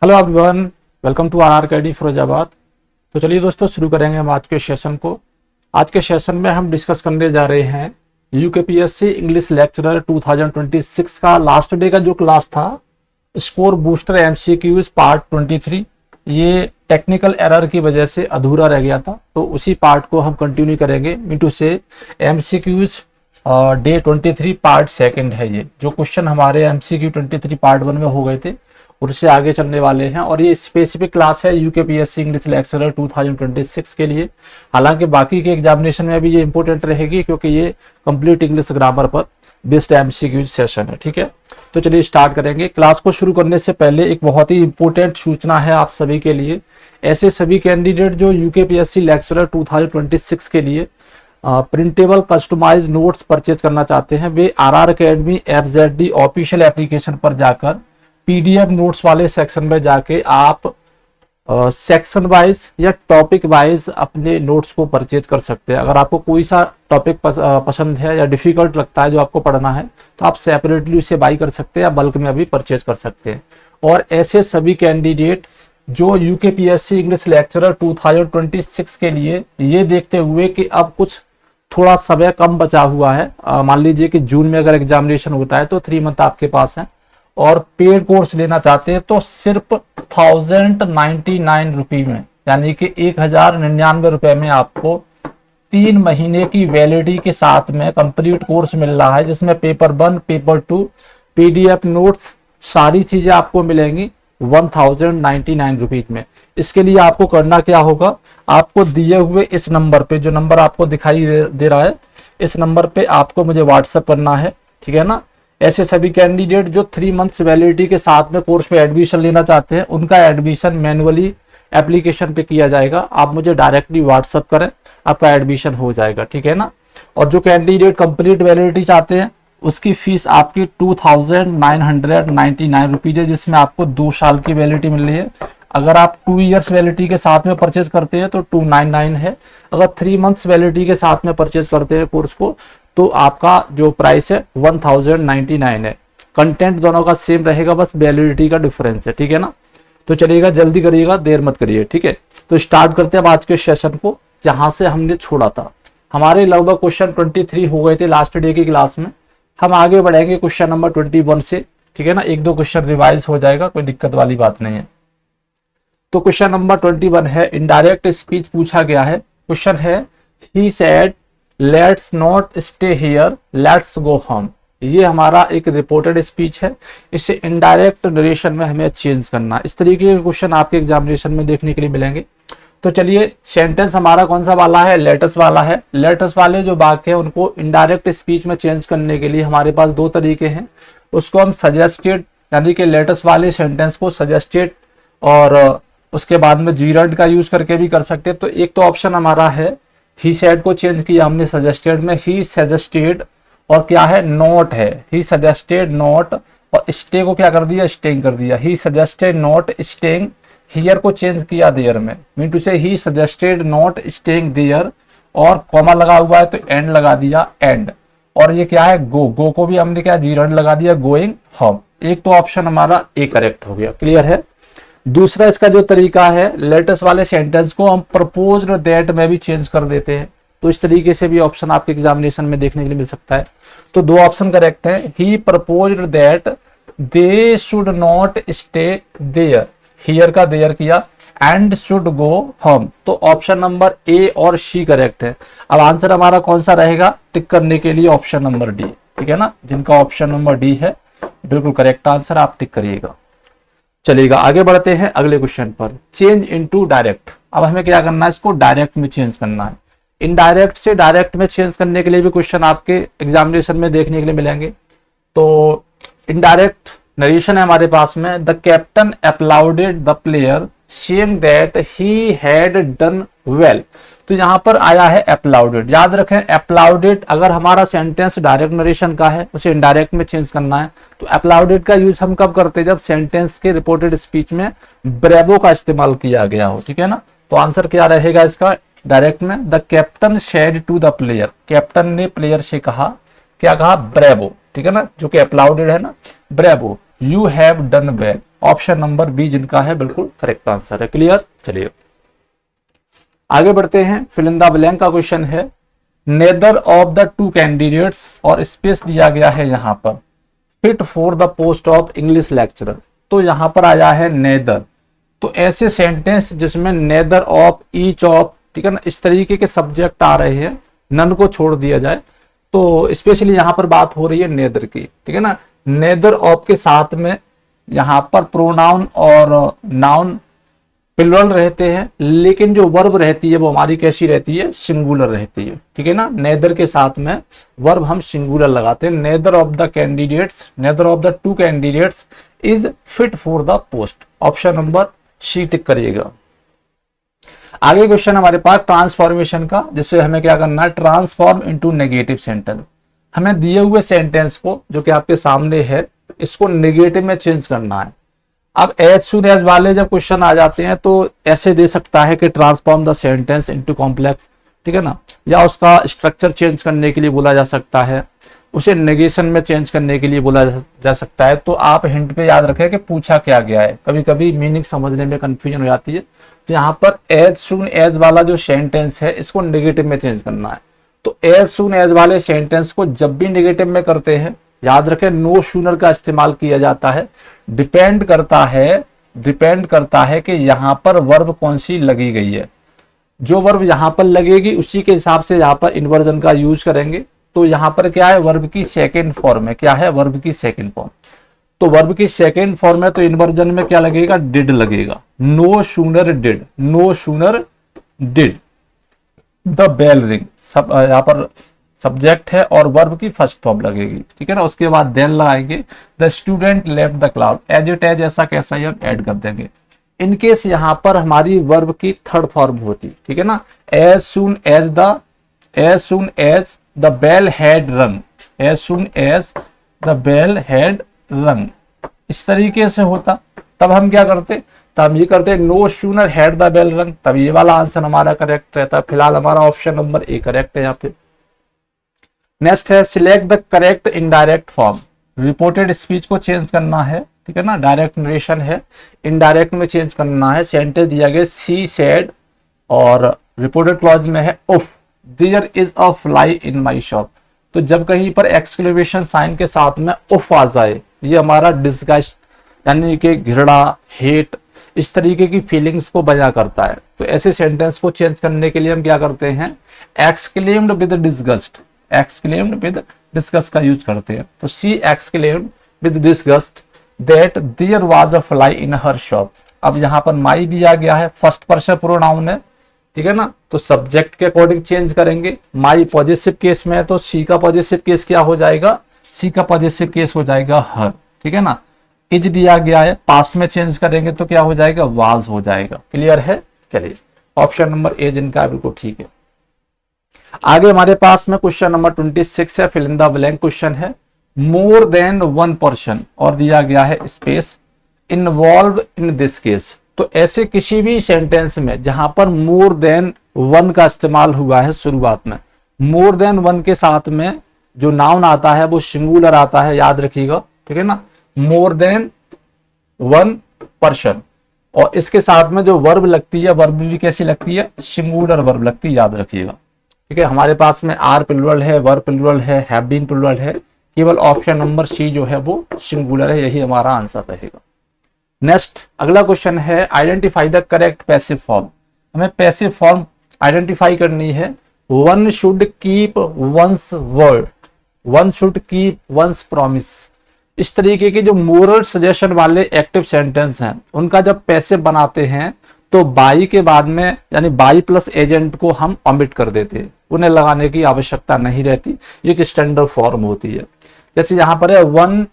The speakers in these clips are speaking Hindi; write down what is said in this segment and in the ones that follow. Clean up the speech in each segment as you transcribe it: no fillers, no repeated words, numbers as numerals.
Hello everyone, welcome to R academy Firozabad. तो चलिए दोस्तों शुरू करेंगे हम आज के सेशन को। आज के सेशन में हम डिस्कस करने जा रहे हैं यूकेपीएससी इंग्लिश लेक्चरर 2026 का लास्ट डे का जो क्लास था, स्कोर बूस्टर एमसीक्यूज पार्ट 23। ये टेक्निकल एरर की वजह से अधूरा रह गया था, तो उसी पार्ट को हम कंटिन्यू करेंगे। मीटू से एमसीक्यूज डे 23 पार्ट सेकंड है। ये जो क्वेश्चन हमारे एमसीक्यू 23 पार्ट 1 में हो गए थे उससे आगे चलने वाले हैं, और ये स्पेसिफिक क्लास है यूकेपीएससी इंग्लिश लेक्चरर 2026 के लिए। हालांकि बाकी के एग्जामिनेशन में भी ये इंपॉर्टेंट रहेगी क्योंकि ये कंप्लीट इंग्लिश ग्रामर पर बेस्ड एमसीक्यू सेशन है। ठीक है, तो चलिए स्टार्ट करेंगे। क्लास को शुरू करने से पहले एक बहुत ही इंपॉर्टेंट सूचना है आप सभी के लिए। ऐसे सभी कैंडिडेट जो यूकेपीएससी लेक्चरर 2026 के लिए प्रिंटेबल कस्टमाइज नोट्स परचेज करना चाहते हैं, we are academy FZD official application पर जाकर पीडीएफ नोट्स वाले सेक्शन में जाके आप सेक्शन वाइज या टॉपिक वाइज अपने नोट्स को परचेज कर सकते हैं। अगर आपको कोई सा टॉपिक पसंद है या डिफिकल्ट लगता है जो आपको पढ़ना है, तो आप सेपरेटली उसे बाई कर सकते हैं या बल्क में भी परचेज कर सकते हैं। और ऐसे सभी कैंडिडेट जो यूकेपीएससी इंग्लिश लेक्चरर 2026 के लिए ये देखते हुए कि अब कुछ थोड़ा समय कम बचा हुआ है, मान लीजिए कि जून में अगर एग्जामिनेशन होता है तो 3 मंथ आपके पास है, और पेड कोर्स लेना चाहते हैं तो सिर्फ 1099 रुपये में, यानी कि 1099 रुपए में आपको 3 महीने की वैलिडिटी के साथ में कंप्लीट कोर्स मिल रहा है, जिसमें पेपर 1, पेपर 2, पीडीएफ नोट्स सारी चीजें आपको मिलेंगी 1099 रुपीज में। इसके लिए आपको करना क्या होगा, आपको दिए हुए इस नंबर पे, जो नंबर आपको दिखाई दे रहा है, इस नंबर पे आपको मुझे व्हाट्सएप करना है। ठीक है ना। ऐसे सभी कैंडिडेट जो 3 मंथ्स वैलिडिटी के साथ में कोर्स में एडमिशन लेना चाहते हैं, उनका एडमिशन मैनुअली एप्लीकेशन पे किया जाएगा। आप मुझे डायरेक्टली व्हाट्सएप करें, आपका एडमिशन हो जाएगा। ठीक है ना। और जो कैंडिडेट कंप्लीट वैलिडिटी चाहते हैं उसकी फीस आपकी 2999 रुपीज है, जिसमें आपको 2 साल की वैलिडिटी मिल रही है। अगर आप 2 इयर्स वैलिडिटी के साथ में परचेज करते हैं तो 299 है। अगर 3 मंथ्स वैलिडिटी के साथ में परचेज करते हैं कोर्स को तो आपका जो प्राइस है 1099 है। कंटेंट दोनों का सेम रहेगा, बस वैलिडिटी का डिफरेंस है। ठीक है ना। तो चलिएगा, जल्दी करिएगा, देर मत करिए। ठीक है, तो स्टार्ट करते हैं अब आज के सेशन को जहां से हमने छोड़ा था। हमारे लगभग क्वेश्चन 23 हो गए थे लास्ट डे की क्लास में। हम आगे बढ़ेंगे क्वेश्चन नंबर 21 से। ठीक है ना। 1-2 क्वेश्चन रिवाइज हो जाएगा, कोई दिक्कत वाली बात नहीं है। तो क्वेश्चन नंबर 21 है, इनडायरेक्ट स्पीच पूछा गया है। क्वेश्चन है, he said let's not stay here, let's go home. ये हमारा एक रिपोर्टेड स्पीच है, इसे इनडायरेक्ट नरेशन में हमें चेंज करना। इस तरीके के क्वेश्चन आपके एग्जामिनेशन में देखने के लिए मिलेंगे। तो चलिए, सेंटेंस हमारा कौन सा वाला है, लेटस वाला है। लेटस वाले जो वाक्य है उनको इनडायरेक्ट स्पीच में चेंज करने के लिए हमारे पास 2 तरीके हैं। उसको हम सजेस्टेड, यानी कि लेटस वाले सेंटेंस को सजेस्टेड और उसके बाद में जीरड का यूज करके भी कर सकते हैं। तो एक तो ऑप्शन हमारा है, ही सेड को चेंज किया हमने सजेस्टेड में, ही सजेस्टेड, और क्या है, नॉट है, ही सजेस्टेड नॉट, और स्टे को क्या कर दिया, स्टेइंग कर दिया। He suggested not staying, here को चेंज किया देयर में, mean to say he suggested not staying there, और कॉमा लगा हुआ है तो एंड लगा दिया, एंड। और ये क्या है, गो, गो को भी हमने क्या जीरड लगा दिया, गोइंग होम। एक तो ऑप्शन हमारा ए करेक्ट हो गया। क्लियर है। दूसरा इसका जो तरीका है, लेटेस्ट वाले सेंटेंस को हम प्रपोज्ड दैट में भी चेंज कर देते हैं। तो इस तरीके से भी ऑप्शन आपके एग्जामिनेशन में देखने के लिए मिल सकता है। तो 2 ऑप्शन करेक्ट है। He proposed that they should not stay there, here का देयर किया, एंड शुड गो होम। तो ऑप्शन नंबर ए और सी करेक्ट है। अब आंसर हमारा कौन सा रहेगा, टिक करने के लिए ऑप्शन नंबर डी। ठीक है ना। जिनका ऑप्शन नंबर डी है बिल्कुल करेक्ट आंसर, आप टिक करिएगा। चलिएगा, आगे बढ़ते हैं अगले क्वेश्चन पर। Change into direct. अब हमें क्या करना है, इसको डायरेक्ट में चेंज करना है। इनडायरेक्ट से डायरेक्ट में चेंज करने के लिए भी क्वेश्चन आपके एग्जामिनेशन में देखने के लिए मिलेंगे। तो इनडायरेक्ट नरेशन है हमारे पास में, the captain applauded the player saying that he had done well. तो यहां पर आया है अपलाउडेड। याद रखें, अपलाउडेड अगर हमारा सेंटेंस डायरेक्ट नरेशन का है, उसे इनडायरेक्ट में चेंज करना है। तो अपलाउडेड का यूज हम कब करते हैं, जब सेंटेंस के रिपोर्टेड स्पीच में ब्रेवो का इस्तेमाल किया गया हो। ठीक है ना। तो आंसर क्या रहेगा इसका डायरेक्ट में, the captain said to the player, captain ने प्लेयर से कहा, क्या कहा, ब्रेवो। ठीक है ना, जो कि अपलाउडेड है ना, bravo. You have done well. Option number B जिनका है बिल्कुल करेक्ट आंसर है। क्लियर। चलिए आगे बढ़ते हैं। फिल इन द ब्लैंक का क्वेश्चन है neither of the two candidates, और स्पेस दिया गया है यहाँ पर, fit for the post of English lecturer. तो यहाँ पर आया है नेदर। तो ऐसे सेंटेंस जिसमें नेदर ऑफ, ईच ऑफ, ठीक है ना, इस तरीके के सब्जेक्ट आ रहे हैं, नन को छोड़ दिया जाए, तो स्पेशली यहाँ पर बात हो रही है नेदर की, ठीक है ना। नेदर ऑफ के साथ में यहाँ पर प्रोनाउन और नाउन प्लुरल रहते हैं, लेकिन जो वर्ब रहती है वो हमारी कैसी रहती है, सिंगुलर रहती है, ठीक है ना। नेदर के साथ में वर्ब हम सिंगुलर लगाते हैं। Neither of the candidates, neither of the two candidates is fit for the post. Option number C tick करिएगा। आगे क्वेश्चन हमारे पास ट्रांसफॉर्मेशन का, जिससे हमें क्या करना है, ट्रांसफॉर्म इनटू नेगेटिव सेंटेंस। हमें दिए हुए सेंटेंस को जो कि आपके सामने है, इसको नेगेटिव में चेंज करना है। अब एज सून एज वाले जब क्वेश्चन आ जाते हैं तो ऐसे दे सकता है कि transform the sentence into complex, ठीक है ना, या उसका स्ट्रक्चर चेंज करने के लिए बोला जा सकता है, उसे नेगेशन में चेंज करने के लिए बोला जा सकता है। तो आप हिंट पे याद रखें कि पूछा क्या गया है, कभी कभी मीनिंग समझने में कंफ्यूजन हो जाती है। तो यहाँ पर एज सून एज वाला जो सेंटेंस है इसको नेगेटिव में चेंज करना है। तो एज सून एज वाले सेंटेंस को जब भी नेगेटिव में करते हैं, याद रखें नो सूनर का इस्तेमाल किया जाता है। डिपेंड करता है कि यहाँ पर वर्ब कौन सी लगी गई है। जो वर्ब यहाँ पर लगेगी उसी के हिसाब से यहाँ पर इन्वर्जन का यूज करेंगे। तो यहाँ पर क्या है, वर्ब की सेकेंड फॉर्म है। क्या है, वर्ब की सेकेंड फॉर्म। तो वर्ब की सेकेंड फॉर्म है तो इन्वर्जन में क्या लगेगा, डिड लगेगा। No sooner did, no sooner did the bell ring. सब यहाँ पर सब्जेक्ट है और वर्ब की फर्स्ट फॉर्म लगेगी, ठीक है ना। उसके बाद देन लगाएंगे the student left the class. As it as ऐसा कैसा ही हम ऐड कर देंगे। इनकेस यहाँ पर हमारी वर्ब की थर्ड फॉर्म होती, ठीक है ना, as soon as the bell had rung, as soon as the bell had rung, इस तरीके से होता, तब हम क्या करते, तब हम ये करते no sooner had the bell rung, तब ये वाला आंसर हमारा करेक्ट रहता। फिलहाल हमारा ऑप्शन नंबर ए करेक्ट है यहाँ पे। नेक्स्ट है select the correct indirect form. Reported speech को चेंज करना है, ठीक है ना, डायरेक्ट नरेशन है, इनडायरेक्ट में चेंज करना है। सेंटेंस दिया गया सी सेड और रिपोर्टेड क्लॉज में है उफ there is a fly in my shop. तो जब कहीं पर एक्सक्लेमेशन साइन के साथ में उफ आ जाए, ये हमारा डिस्गस्ट यानी कि घृणा, हेट, इस तरीके की फीलिंग्स को बयां करता है। तो ऐसे सेंटेंस को चेंज करने के लिए हम क्या करते हैं, exclaimed with disgust, exclaimed with disgust का यूज करते हैं। तो C exclaimed with disgust that there was a fly in her shop. अब यहाँ पर माई दिया गया है, फर्स्ट पर्सन प्रोनाउन है, ठीक है ना, तो सब्जेक्ट के अकॉर्डिंग चेंज करेंगे। माई पॉजिटिव केस में है तो सी का पॉजिटिव केस क्या हो जाएगा, सी का पॉजिटिव केस हो जाएगा हर, ठीक है ना। इज दिया गया है, पास्ट में चेंज करेंगे तो क्या हो जाएगा, वाज हो जाएगा। क्लियर है। चलिए ऑप्शन नंबर ए जिनका है बिल्कुल ठीक है। आगे हमारे पास में क्वेश्चन नंबर 26 है, fill in the blank question है मोर देन वन पर्सन और दिया गया है space involve in this case. तो ऐसे किसी भी सेंटेंस में जहां पर मोर देन वन का इस्तेमाल हुआ है, शुरुआत में मोर देन वन के साथ में जो नाउन आता है वो सिंगुलर आता है, याद रखिएगा, ठीक है ना, मोर देन वन पर्सन। और इसके साथ में जो वर्ब लगती है, वर्ब भी कैसी लगती है, सिंगुलर वर्ब लगती है, याद रखिएगा, ठीक है। हमारे पास में आर प्लुरल है, वर्ब प्लुरल है, हैव बीन प्लुरल है, केवल ऑप्शन नंबर सी जो है वो सिंगुलर है, यही हमारा आंसर रहेगा। नेक्स्ट अगला क्वेश्चन है identify the correct passive form. हमें पैसिव फॉर्म आइडेंटिफाई करनी है। One should keep once word, one should keep once promise. इस तरीके के जो मोरल सजेशन वाले एक्टिव सेंटेंस हैं उनका जब पैसिव बनाते हैं तो बाई के बाद में यानी बाई प्लस एजेंट को हम ओमिट कर देते हैं, उन्हें लगाने की आवश्यकता नहीं रहती, ये एक स्टैंडर्ड फॉर्म होती है। जैसे यहाँ पर है one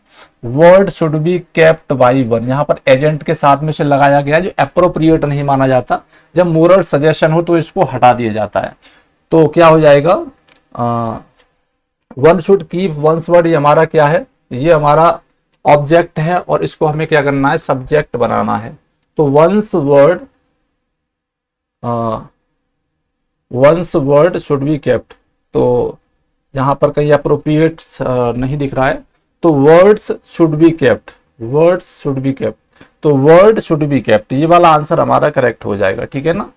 word should be kept by one, यहाँ पर एजेंट के साथ में से लगाया गया जो एप्रोप्रिएट नहीं माना जाता। जब मोरल सजेशन हो तो इसको हटा दिया जाता है। तो क्या हो जाएगा, one should keep once word, ये हमारा क्या है, ये हमारा ऑब्जेक्ट है और इसको हमें क्या करना है, सब्जेक्ट बनाना है। तो once word should be kept, तो यहाँ पर कहीं अप्रोप्रिएट नहीं दिख रहा है, तो words should be kept, words should be kept, तो वर्ड शुड बी केप्ट ये वाला आंसर हमारा करेक्ट हो जाएगा, ठीक है ना।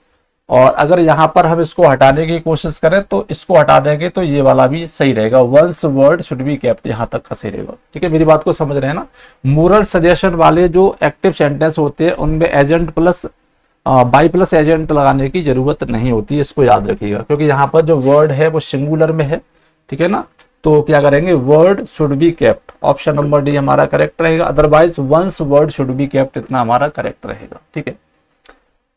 और अगर यहाँ पर हम इसको हटाने की कोशिश करें तो इसको हटा देंगे तो ये वाला भी सही रहेगा, once word should be kept यहाँ तक का सही रहेगा, ठीक है। मेरी बात को समझ रहे हैं ना। मोरल सजेशन वाले जो एक्टिव सेंटेंस होते हैं उनमें agent plus by plus agent लगाने की जरूरत नहीं होती, इसको याद रखिएगा, क्योंकि यहाँ पर जो वर्ड है वो सिंगुलर में है, ठीक है ना। तो क्या करेंगे, word should be kept, option number D हमारा करेक्ट रहेगा। Otherwise once word should be kept इतना हमारा करेक्ट रहेगा, ठीक है।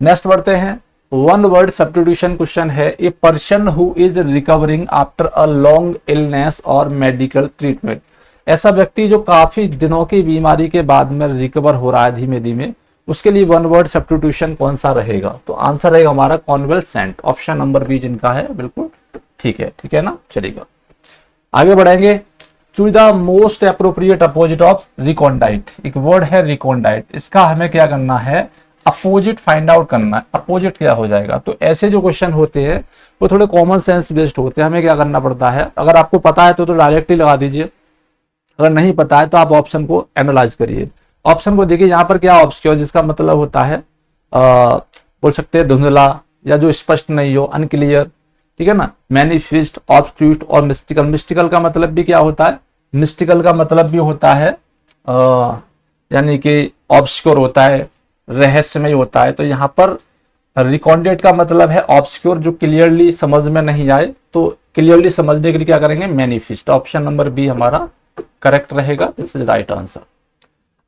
नेक्स्ट बढ़ते हैं, वन वर्ड सब्स्टिट्यूशन क्वेश्चन है, a person who is recovering after a long illness और मेडिकल ट्रीटमेंट, ऐसा व्यक्ति जो काफी दिनों की बीमारी के बाद में रिकवर हो रहा है धीमे धीमे, उसके लिए वन वर्ड सब्स्टिट्यूशन कौन सा रहेगा, तो आंसर रहेगा हमारा कॉन्वेल्सेंट, ऑप्शन नंबर बी जिनका है बिल्कुल ठीक है ना। चलेगा आगे बढ़ेंगे, choose the most appropriate opposite of recondite, एक वर्ड है रिकॉन्डाइट, इसका हमें क्या करना है, अपोजिट फाइंड आउट करना है, अपोजिट क्या हो जाएगा। तो ऐसे जो क्वेश्चन होते हैं वो थोड़े कॉमन सेंस बेस्ड होते हैं, हमें क्या करना पड़ता है, अगर आपको पता है तो डायरेक्टली लगा दीजिए, अगर नहीं पता है तो आप ऑप्शन को एनालाइज करिए। ऑप्शन को देखिए, यहाँ पर क्या ऑब्स्क्योर, जिसका मतलब होता है बोल सकते हैं धुंधला या जो स्पष्ट नहीं हो, अनक्लियर, ठीक है ना। मैनिफेस्ट, ऑब्स्क्यूट और मिस्टिकल, मिस्टिकल का मतलब भी क्या होता है, मिस्टिकल का मतलब भी होता है यानी कि ऑब्स्क्योर होता है, रहस्यमय होता है। तो यहाँ पर रिकॉन्डेट का मतलब है ऑब्स्क्योर, जो क्लियरली समझ में नहीं आए, तो क्लियरली समझने के लिए क्या करेंगे, मैनिफेस्ट, ऑप्शन नंबर बी हमारा करेक्ट रहेगा, दिस इज राइट आंसर।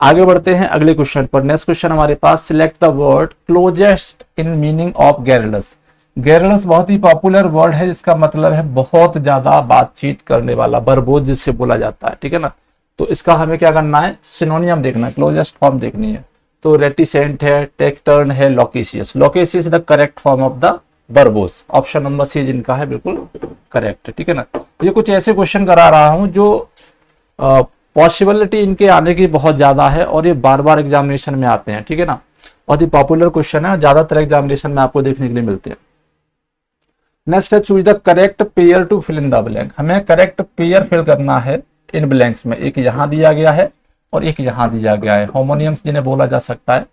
आगे बढ़ते हैं अगले क्वेश्चन पर। नेक्स्ट क्वेश्चन हमारे पास, select the word closest in meaning of garrulous. Garrulous बहुत ही पॉपुलर वर्ड है, जिसका मतलब है बहुत ज्यादा बातचीत करने वाला, बरबोज जिससे बोला जाता है, ठीक है ना। तो इसका हमें क्या करना है, सिनोनियम देखना है, क्लोजेस्ट फॉर्म देखनी है। तो रेटिसेंट है, टेक्टर्न है, loquacious, loquacious the correct form of the verbose, option number C जिनका है बिल्कुल करेक्ट, ठीक है ना। ये कुछ ऐसे क्वेश्चन करा रहा हूं जो पॉसिबिलिटी इनके आने की बहुत ज्यादा है और ये बार बार एग्जामिनेशन में आते हैं, ठीक है ना। बहुत ही पॉपुलर क्वेश्चन है, ज्यादातर एग्जामिनेशन में आपको देखने के लिए मिलते हैं। नेक्स्ट है, choose the correct pair to fill in the blank, हमें करेक्ट पेयर फिल करना है इन ब्लैंक्स में, एक यहां दिया गया है और एक यहां दिया गया है, होमोनियम्स जिन्हें बोला जा सकता है।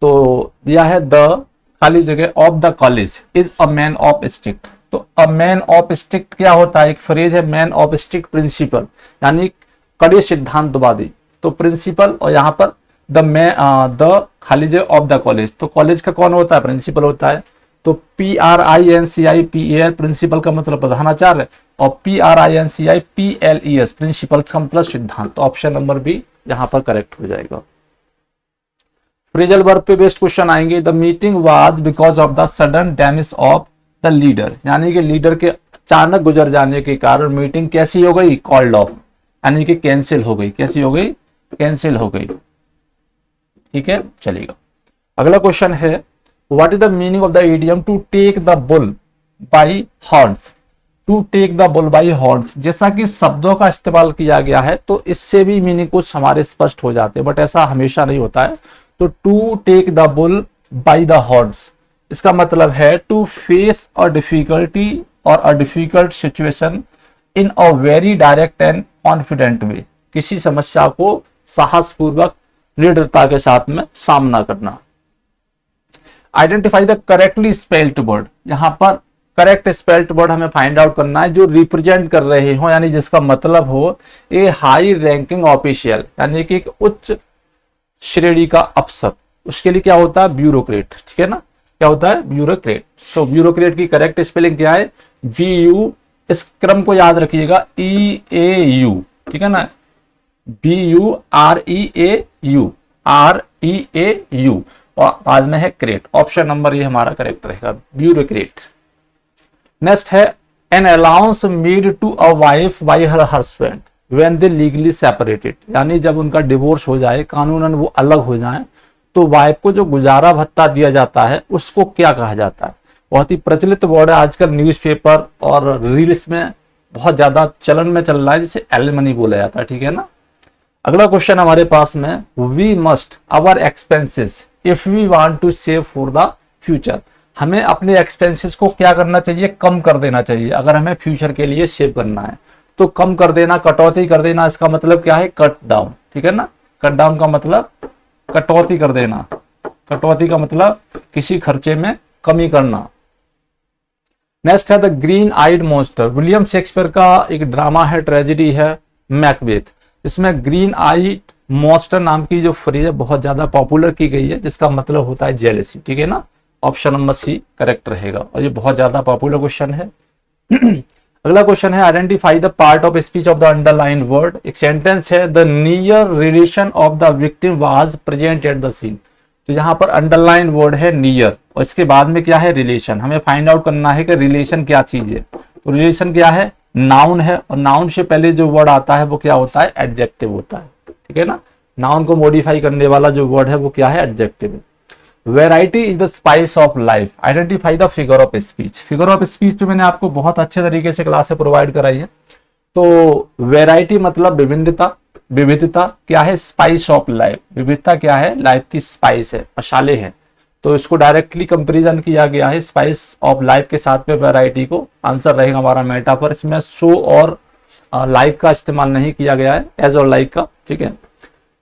तो दिया है द खाली जगह of the college is a man of strict, तो अ मैन ऑफ स्ट्रिक्ट क्या होता है, एक फ्रेज है, मैन ऑफ स्ट्रिक्ट प्रिंसिपल, यानी कड़े सिद्धांतवादी। तो प्रिंसिपल, और यहाँ पर द खाली जगह ऑफ द कॉलेज, तो कॉलेज का कौन होता है, प्रिंसिपल होता है। तो PRINCIPAL प्रिंसिपल का मतलब प्रधानाचार्य, और PRINCIPLES प्रिंसिपल का मतलब सिद्धांत, तो ऑप्शन नंबर बी यहां पर करेक्ट हो जाएगा। फ्रेजल वर्ब पे बेस्ड क्वेश्चन आएंगे, the meeting was because of the sudden damage of the leader, यानी कि लीडर के अचानक गुजर जाने के कारण मीटिंग कैसी हो गई, कॉल्ड ऑफ, यानी कि कैंसिल हो गई, कैसी हो गई, कैंसिल हो गई, ठीक है। चलेगा अगला क्वेश्चन है, what is the meaning of the idiom to take the bull by horns, to take the bull by horns, जैसा कि शब्दों का इस्तेमाल किया गया है तो इससे भी मीनिंग कुछ हमारे स्पष्ट हो जाते हैं, बट ऐसा हमेशा नहीं होता है। तो to take the bull by the horns, इसका मतलब है टू फेस अ डिफिकल्टी और a difficult situation in a very direct and confident way, किसी समस्या को साहसपूर्वक निडरता के साथ में सामना करना। Identify the correctly spelled word, यहां पर करेक्ट स्पेल्ड वर्ड हमें फाइंड आउट करना है जो रिप्रेजेंट कर रहे हो, यानी जिसका मतलब हो ए हाई रैंकिंग ऑफिशियल, यानी कि एक उच्च श्रेणी का अफसर, उसके लिए क्या होता है, ब्यूरोक्रेट, ठीक है ना, क्या होता है, ब्यूरोक्रेट। सो ब्यूरोक्रेट की करेक्ट स्पेलिंग क्या है, BU, इस क्रम को याद रखिएगा, EAU, ठीक है ना, BUREAU और बाद में है क्रेट, ऑप्शन नंबर ये हमारा करेक्ट रहेगा, ब्यूरोक्रेट। नेक्स्ट है, an allowance made to a wife by her husband when they legally separated, यानी जब उनका डिवोर्स हो जाए, कानूनन वो अलग हो जाए, तो वाइफ को जो गुजारा भत्ता दिया जाता है उसको क्या कहा जाता है। बहुत ही प्रचलित वर्ड है, आजकल न्यूज़पेपर और रील्स में बहुत ज्यादा चलन में चल रहा है, जिसे एलिमनी बोला जाता है, ठीक है ना। अगला क्वेश्चन हमारे पास में, we must our expenses if we want to save for the future, हमें अपने एक्सपेंसेस को क्या करना चाहिए, कम कर देना चाहिए, अगर हमें फ्यूचर के लिए सेव करना है। तो कम कर देना, कटौती कर देना, इसका मतलब क्या है, कट डाउन, ठीक है ना, कट डाउन का मतलब कटौती कर देना, कटौती का मतलब किसी खर्चे में कमी करना। नेक्स्ट है the green eyed monster. William Shakespeare का एक ड्रामा है, ट्रेजेडी है मैकबेथ। इसमें ग्रीन आइड मॉन्स्टर नाम की जो फ्रेज है बहुत ज्यादा पॉपुलर की गई है, जिसका मतलब होता है जेलसी। ठीक है ना, ऑप्शन नंबर सी करेक्ट रहेगा, और ये बहुत ज्यादा पॉपुलर क्वेश्चन है। अगला क्वेश्चन है identify the part of speech of the underline word. एक सेंटेंस है the near relation of the victim was present at the scene. तो यहाँ पर अंडरलाइन वर्ड है नियर, और इसके बाद में क्या है रिलेशन। हमें फाइंड आउट करना है कि रिलेशन क्या चीज है। तो रिलेशन क्या है, नाउन है, और नाउन से पहले जो वर्ड आता है वो क्या होता है, एडजेक्टिव होता है। ठीक है ना, नाउन को मॉडिफाई करने वाला जो वर्ड है वो क्या है, एडजेक्टिव है। Variety is the spice of life. Identify the figure of speech. Figure of speech पे मैंने आपको बहुत अच्छे तरीके से क्लास प्रोवाइड कराई है। तो वेराइटी मतलब विभिन्नता, विविधता क्या है, स्पाइस ऑफ लाइफ। विविधता क्या है, लाइफ की स्पाइस है, मसाले हैं। तो इसको डायरेक्टली कंपैरिजन किया गया है स्पाइस ऑफ लाइफ के साथ में वेराइटी को। आंसर रहेगा हमारा मेटाफर। इसमें सो और लाइक का इस्तेमाल नहीं किया गया है, एज और लाइक का। ठीक है।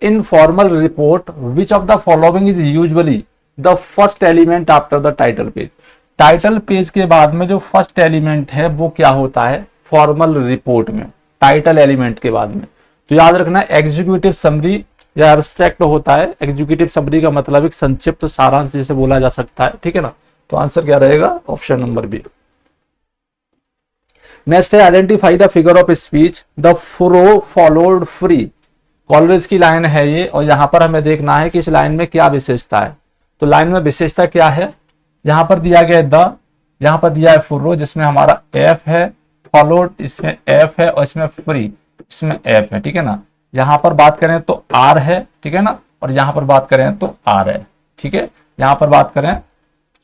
Informal report which of the following is usually the first element after the title page. Title page के बाद में जो फर्स्ट एलिमेंट है वो क्या होता है, फॉर्मल रिपोर्ट में टाइटल एलिमेंट के बाद में। तो याद रखना एग्जीक्यूटिव समरी या एब्स्ट्रैक्ट होता है। एग्जीक्यूटिव समरी का मतलब एक संक्षिप्त सारांश जिसे बोला जा सकता है। ठीक है ना, तो आंसर क्या रहेगा, ऑप्शन नंबर बी। नेक्स्ट है identify the figure of speech the fro followed free. Coleridge की लाइन है ये, और यहां पर हमें देखना है कि इस लाइन में क्या विशेषता है। तो लाइन में विशेषता क्या है, यहां पर दिया गया द, यहां पर दिया है फ्रो जिसमें हमारा एफ है, फॉलोड इसमें एफ है, और इसमें फ्री इसमें एफ है। ठीक है ना, यहां पर बात करें तो आर है। ठीक है ना, और यहां पर बात करें तो आर है। ठीक है, यहां पर बात करें,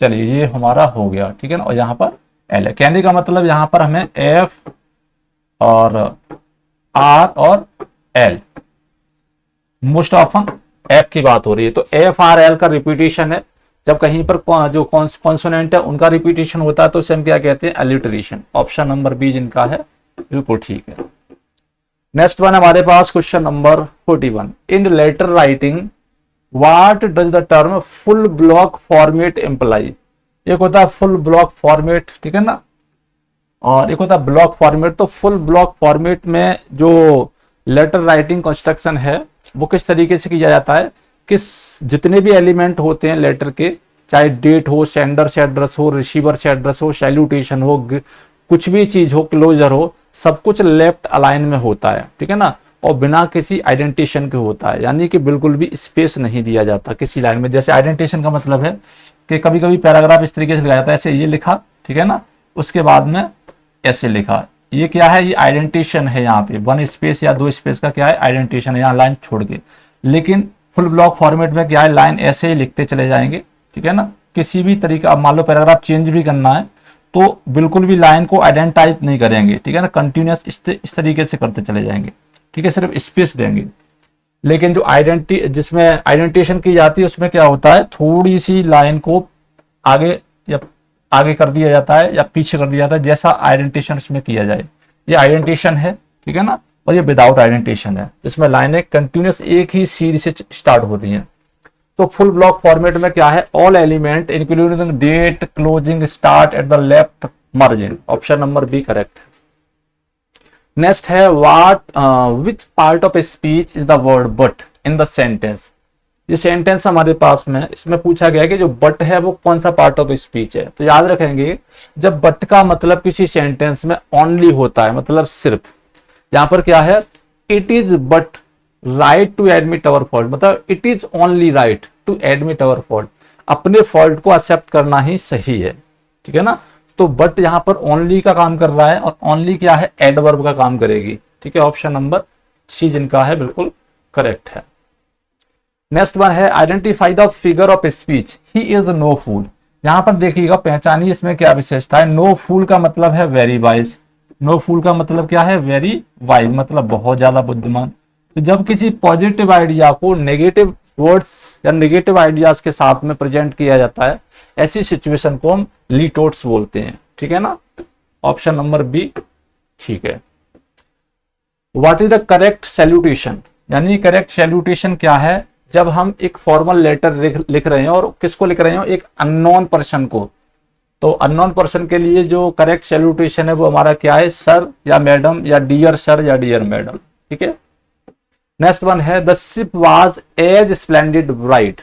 चलिए ये हमारा हो गया। ठीक है ना, और यहां पर एल है। कहने का मतलब यहां पर हमें एफ और आर और एल, मोस्ट ऑफन एफ की बात हो रही है। तो एफ आर एल का रिपीटेशन है। जब कहीं पर जो कॉन्सोनेंट है उनका रिपीटेशन होता है तो इसे हम क्या कहते हैं, अलिटरेशन। ऑप्शन नंबर बी जिनका है बिल्कुल ठीक है। नेक्स्ट वन हमारे पास question number 41। In letter writing what does the term full block format imply. एक होता है फुल ब्लॉक फॉर्मेट, ठीक है ना, और एक होता है ब्लॉक फॉर्मेट। तो फुल ब्लॉक फॉर्मेट में जो लेटर राइटिंग कंस्ट्रक्शन है वो किस तरीके से किया जाता है, किस जितने भी एलिमेंट होते हैं लेटर के, चाहे डेट हो, सेंडर से एड्रेस हो, रिसीवर से एड्रेस हो, सैल्यूटेशन हो, कुछ भी चीज हो, क्लोजर हो, सब कुछ लेफ्ट अलाइन में होता है। ठीक है ना, और बिना किसी आइडेंटिशन के होता है, यानी कि बिल्कुल भी स्पेस नहीं दिया जाता किसी लाइन में। जैसे आइडेंटिशन का मतलब है कि कभी कभी पैराग्राफ इस तरीके से लिखा जाता है, ऐसे ये लिखा, ठीक है ना, उसके बाद में ऐसे लिखा, ये क्या है, ये आइडेंटिशन है। यहाँ पे 1 स्पेस या 2 स्पेस का क्या है, आइडेंटिशन है, यहाँ लाइन छोड़ के। लेकिन फुल ब्लॉक फॉर्मेट में क्या है, लाइन ऐसे ही लिखते चले जाएंगे। ठीक है ना, किसी भी तरीका, अब मान लो पैराग्राफ चेंज भी करना है तो बिल्कुल भी लाइन को आइडेंटिफाई नहीं करेंगे। ठीक है ना, कंटिन्यूअस इस तरीके से करते चले जाएंगे। ठीक है, सिर्फ स्पेस देंगे। लेकिन जो जिसमें आइडेंटिफिकेशन की जाती है उसमें क्या होता है, थोड़ी सी लाइन को आगे या आगे कर दिया जाता है या पीछे कर दिया जाता है, जैसा आइडेंटिफिकेशन उसमें किया जाए। ये आइडेंटिफिकेशन है, ठीक है ना, और ये विदाउट आइडेंटिफिकेशन है, जिसमें लाइनें कंटिन्यूअस एक ही सीरीज से स्टार्ट होती हैं। तो फुल ब्लॉक फॉर्मेट में क्या है, all element including date, closing, start at the left margin. Option number B correct है। नेक्स्ट है which part of speech is the word but in the sentence. ये सेंटेंस हमारे पास में, इसमें पूछा गया है कि जो बट है वो कौन सा पार्ट ऑफ स्पीच है। तो याद रखेंगे, जब बट का मतलब किसी सेंटेंस में ओनली होता है, मतलब सिर्फ, यहां पर क्या है, it is but right to admit our fault, मतलब it is only right to admit our fault, अपने फॉल्ट को एक्सेप्ट करना ही सही है। ठीक है ना, तो बट यहां पर ओनली का काम कर रहा है, और ओनली क्या है, एडवर्ब का काम करेगी। ठीक है, ऑप्शन नंबर सी जिनका है बिल्कुल करेक्ट है। नेक्स्ट वन है identify the figure of speech he is no fool. यहां पर देखिएगा, पहचानिए इसमें क्या विशेषता है। नो फूल का मतलब है वेरी वाइज। नो फूल का मतलब क्या है, वेरी वाइज, मतलब बहुत ज्यादा बुद्धिमान। तो जब किसी पॉजिटिव आइडिया को नेगेटिव वर्ड्स या नेगेटिव आइडियाज के साथ में प्रेजेंट किया जाता है, ऐसी सिचुएशन को हम लीटोट्स बोलते हैं। ठीक है ना, ऑप्शन नंबर बी ठीक है। What is the correct salutation. यानी करेक्ट सैल्यूटेशन क्या है, जब हम एक फॉर्मल लेटर लिख रहे हैं और किसको लिख रहे हो, एक अननोन पर्सन को, तो अननोन पर्सन के लिए जो करेक्ट सैल्यूटेशन है वो हमारा क्या है, सर या मैडम या डियर सर या डियर मैडम। ठीक है, नेक्स्ट वन है the ship was as splendid bright,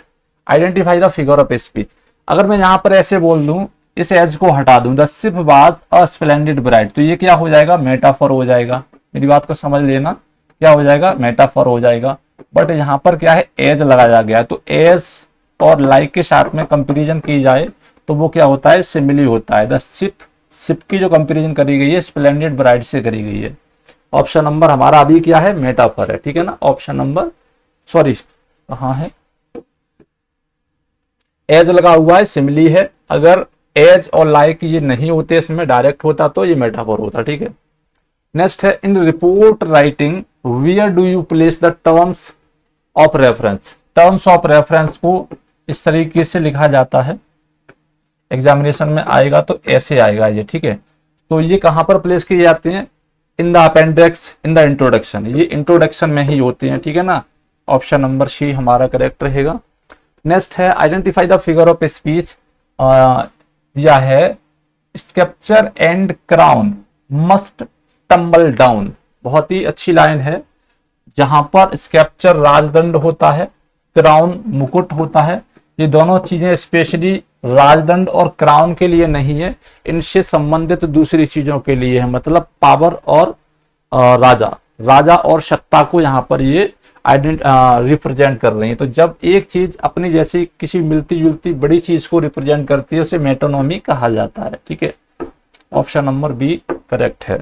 identify the figure of speech. अगर मैं यहां पर ऐसे बोल दूं, इस एज को हटा दूं, the ship was a splendid bright, तो ये क्या हो जाएगा, मेटाफर हो जाएगा। मेरी बात को समझ लेना, क्या हो जाएगा, मेटाफर हो जाएगा। बट यहाँ पर क्या है, एज लगाया गया है, तो एज और लाइक के साथ में कंपेरिजन की जाए तो वो क्या होता है, सिमिली होता है। द शिप की जो कंपेरिजन करी गई है स्प्लेंडिड ब्राइट से करी गई है। ऑप्शन नंबर हमारा अभी क्या है, मेटाफर है। ठीक है ना, ऑप्शन नंबर, सॉरी कहाँ है, एज लगा हुआ है, सिमिली है। अगर एज और लाइक ये नहीं होते, इसमें डायरेक्ट होता तो ये मेटाफर होता। ठीक है, नेक्स्ट है in report writing where do you place the terms of reference. Terms of reference को इस तरीके से लिखा जाता है, एग्जामिनेशन में आएगा तो ऐसे आएगा ये। ठीक है, तो ये कहां पर प्लेस किए जाते हैं, in the appendix, in the introduction, ये इंट्रोडक्शन में ही होते हैं। ठीक है ना, ऑप्शन नंबर सी हमारा करेक्ट रहेगा। नेक्स्ट है identify the figure of speech, दिया है sceptre and crown must tumble down, बहुत ही अच्छी लाइन है। जहां पर स्केप्चर राजदंड होता है, क्राउन मुकुट होता है, ये दोनों चीजें स्पेशली राजदंड और क्राउन के लिए नहीं है, इनसे संबंधित दूसरी चीजों के लिए है, मतलब पावर और राजा और सत्ता को यहाँ पर ये रिप्रेजेंट कर रही है। तो जब एक चीज अपनी जैसी किसी मिलती जुलती बड़ी चीज को रिप्रेजेंट करती है उसे मेटोनॉमी कहा जाता है। ठीक है, ऑप्शन नंबर बी करेक्ट है।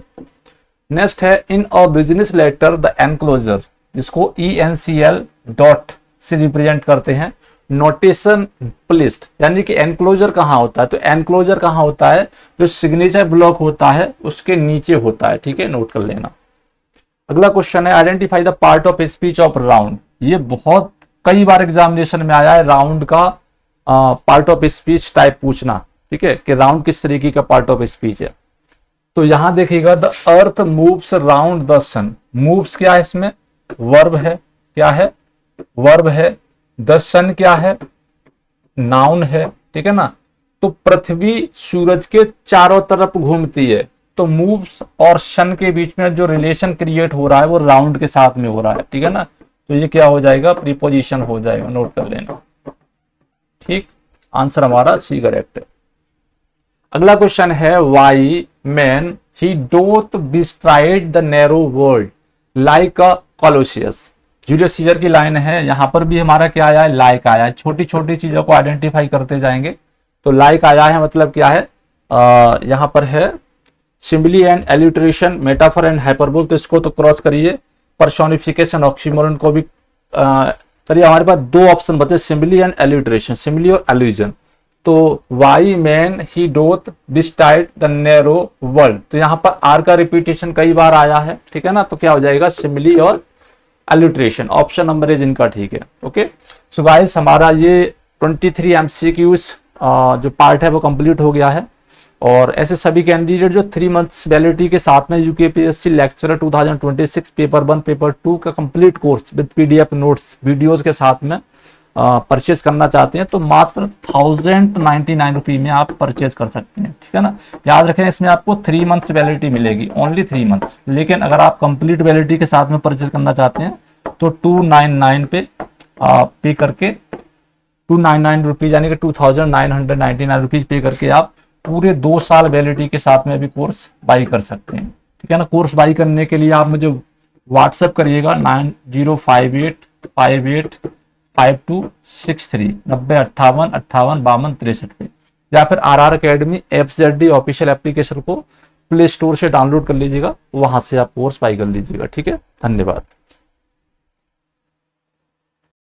नेक्स्ट है in a business letter the enclosure, जिसको ENCL डॉट से रिप्रेजेंट करते हैं, नोटेशन प्लेस्ड, यानी कि एनक्लोजर कहाँ होता है, तो एनक्लोजर कहाँ होता है, जो सिग्नेचर ब्लॉक होता है उसके नीचे होता है। ठीक है, नोट कर लेना। अगला क्वेश्चन है identify the part of speech of round, ये बहुत कई बार एग्जामिनेशन में आया है, राउंड का पार्ट ऑफ स्पीच टाइप पूछना। ठीक है, कि राउंड किस तरीके का पार्ट ऑफ स्पीच है, तो यहां देखिएगा the earth moves round the sun, moves क्या है इसमें, वर्ब है, क्या है, वर्ब है। द सन क्या है, नाउन है। ठीक है ना, तो पृथ्वी सूरज के चारों तरफ घूमती है, तो मूव्स और सन के बीच में जो रिलेशन क्रिएट हो रहा है वो राउंड के साथ में हो रहा है। ठीक है ना, तो ये क्या हो जाएगा, प्रीपोजिशन हो जाएगा, नोट कर लेना। ठीक, आंसर हमारा सी करेक्ट है। अगला क्वेश्चन है why man he doth bestride the narrow world like a colossus, Julius Caesar की लाइन है। यहां पर भी हमारा क्या आया है, लाइक आया है। छोटी छोटी चीजों को आइडेंटिफाई करते जाएंगे, तो लाइक आया है मतलब क्या है, यहां पर है simile and alliteration, metaphor and hyperbole, तो इसको तो क्रॉस करिए। पर्सोनिफिकेशन, ऑक्सीमोरन को भी करिए। हमारे पास दो ऑप्शन बचे, सिम्बली एंड एल्यूट्रेशन, सिम्बली और एल्यूजन। तो why man he doth bestride the narrow world, तो यहाँ पर आर का रिपीटेशन कई बार आया है। ठीक है ना, तो क्या हो जाएगा, सिम्बली और एल्यूट्रेशन, ऑप्शन नंबर इज इनका ठीक है। ओके, सो गाइस हमारा ये 23 MCQs जो पार्ट है वो कंप्लीट हो गया है। और ऐसे सभी कैंडिडेट जो 3 मंथ्स वैलिडिटी के साथ में UKPSC लेक्चरर 2026 पेपर 1 पेपर 2 का complete course with PDF notes videos के साथ में परचेज करना चाहते हैं, तो मात्र 1099 रुपये में आप परचेज कर सकते हैं। ठीक है ना, याद रखें इसमें आपको 3 मंथ्स वैलिडिटी मिलेगी, ओनली 3 मंथ्स। लेकिन अगर आप कंप्लीट वैलिडिटी के साथ में परचेज करना चाहते हैं तो 299 पे पे करके 299 रुपीज यानी कि 2999 रुपीज पे करके आप पूरे 2 साल वैलिडिटी के साथ में भी कोर्स बाई कर सकते हैं। ठीक है ना, कोर्स बाई करने के लिए आप मुझे व्हाट्सएप करिएगा 9058585263 9058585263 पे, या फिर RR Academy FZD official application को प्ले स्टोर से डाउनलोड कर लीजिएगा, वहां से आप कोर्स बाई कर लीजिएगा। ठीक है, धन्यवाद।